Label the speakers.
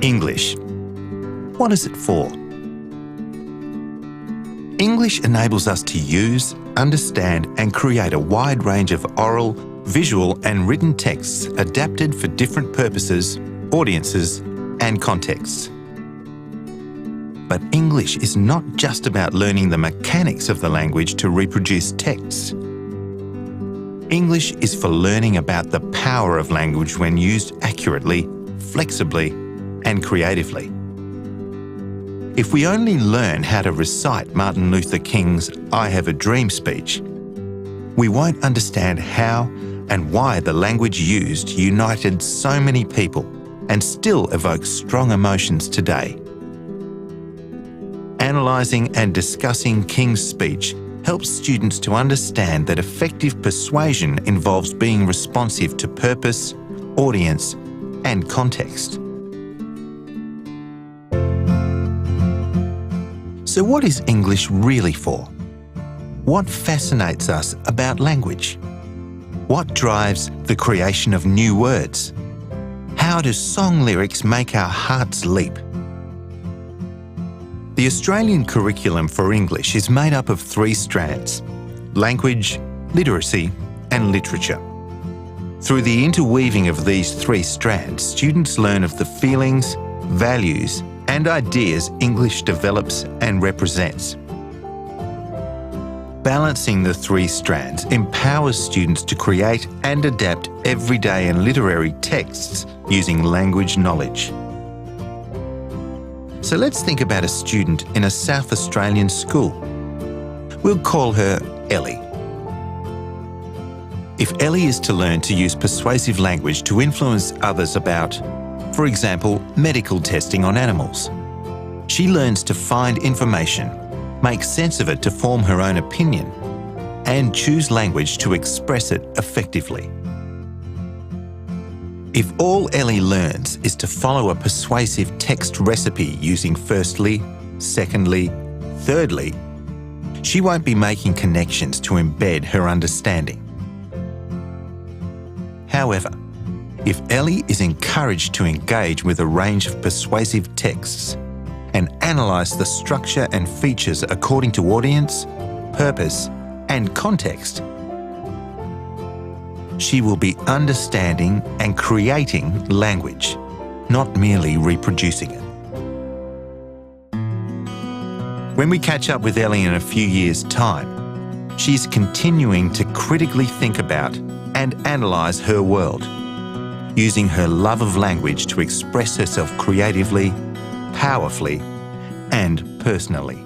Speaker 1: English. What is it for? English enables us to use, understand and create a wide range of oral, visual and written texts adapted for different purposes, audiences and contexts. But English is not just about learning the mechanics of the language to reproduce texts. English is for learning about the power of language when used accurately, flexibly and creatively. If we only learn how to recite Martin Luther King's "I Have a Dream" speech, we won't understand how and why the language used united so many people and still evokes strong emotions today. Analysing and discussing King's speech helps students to understand that effective persuasion involves being responsive to purpose, audience and context. So what is English really for? What fascinates us about language? What drives the creation of new words? How do song lyrics make our hearts leap? The Australian curriculum for English is made up of 3 strands: language, literacy and literature. Through the interweaving of these 3 strands, students learn of the feelings, values and ideas English develops and represents. Balancing the 3 strands empowers students to create and adapt everyday and literary texts using language knowledge. So let's think about a student in a South Australian school. We'll call her Ellie. If Ellie is to learn to use persuasive language to influence others about, for example, medical testing on animals, she learns to find information, make sense of it to form her own opinion, and choose language to express it effectively. If all Ellie learns is to follow a persuasive text recipe using firstly, secondly, thirdly, she won't be making connections to embed her understanding. However, if Ellie is encouraged to engage with a range of persuasive texts and analyse the structure and features according to audience, purpose and context, she will be understanding and creating language, not merely reproducing it. When we catch up with Ellie in a few years' time, she's continuing to critically think about and analyse her world, using her love of language to express herself creatively, powerfully and personally.